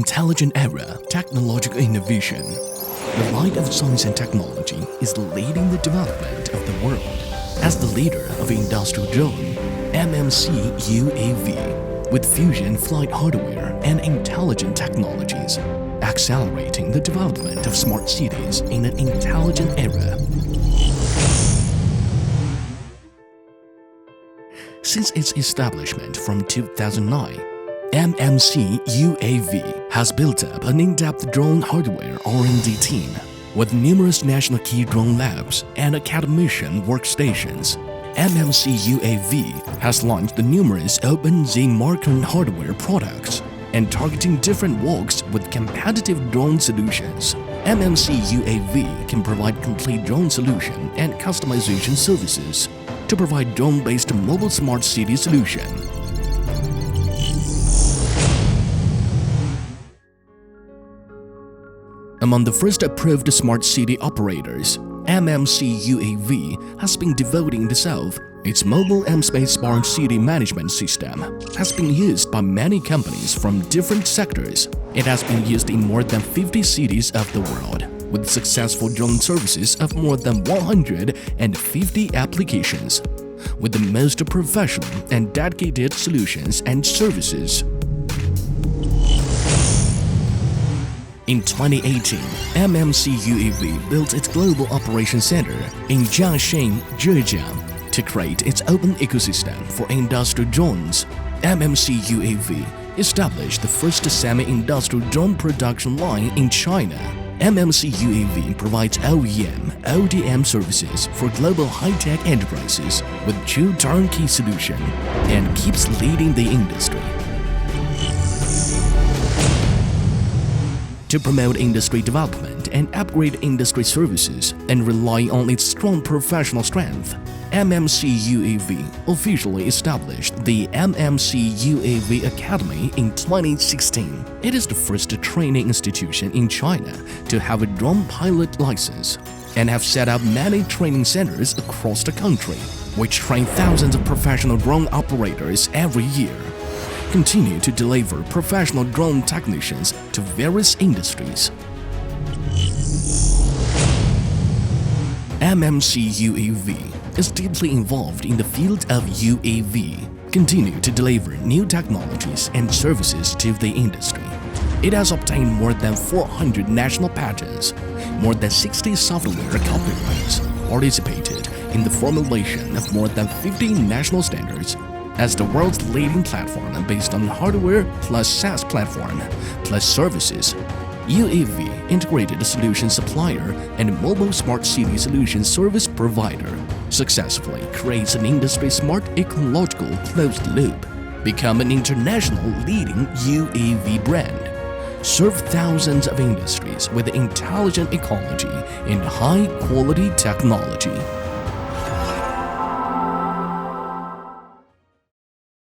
intelligent era, technological innovation. The light of science and technology is leading the development of the world. As the leader of industrial drone, MMC UAV, with fusion flight hardware and intelligent technologies, accelerating the development of smart cities in an intelligent era. Since its establishment from 2009, MMC UAV has built up an in-depth drone hardware R&D team with numerous national key drone labs and academician workstations. MMC UAV has launched numerous open Z-Marker hardware products and targeting different walks with competitive drone solutions. MMC UAV can provide complete drone solution and customization services to provide drone-based mobile smart city solution. Among the first approved smart city operators, MMC UAV has been devoting itself. Its mobile MSpace smart city management system has been used by many companies from different sectors. It has been used in more than 50 cities of the world, with successful drone services of more than 150 applications, with the most professional and dedicated solutions and services. In 2018, MMC UAV built its global operations center in Jiaxing, Zhejiang, to create its open ecosystem for industrial drones. MMC UAV established the first semi-industrial drone production line in China. MMC UAV provides OEM, ODM services for global high-tech enterprises with true turnkey solution and keeps leading the industry. To promote industry development and upgrade industry services and rely on its strong professional strength, MMC UAV officially established the MMC UAV Academy in 2016. It is the first training institution in China to have a drone pilot license and have set up many training centers across the country, which train thousands of professional drone operators every year. Continue to deliver professional drone technicians to various industries. MMC UAV is deeply involved in the field of UAV, continue to deliver new technologies and services to the industry. It has obtained more than 400 national patents, more than 60 software copyrights, participated in the formulation of more than 50 national standards. As the world's leading platform based on hardware plus SaaS platform plus services, UAV integrated solution supplier and mobile smart city solution service provider successfully creates an industry smart ecological closed loop, become an international leading UAV brand, serve thousands of industries with intelligent ecology and high quality technology.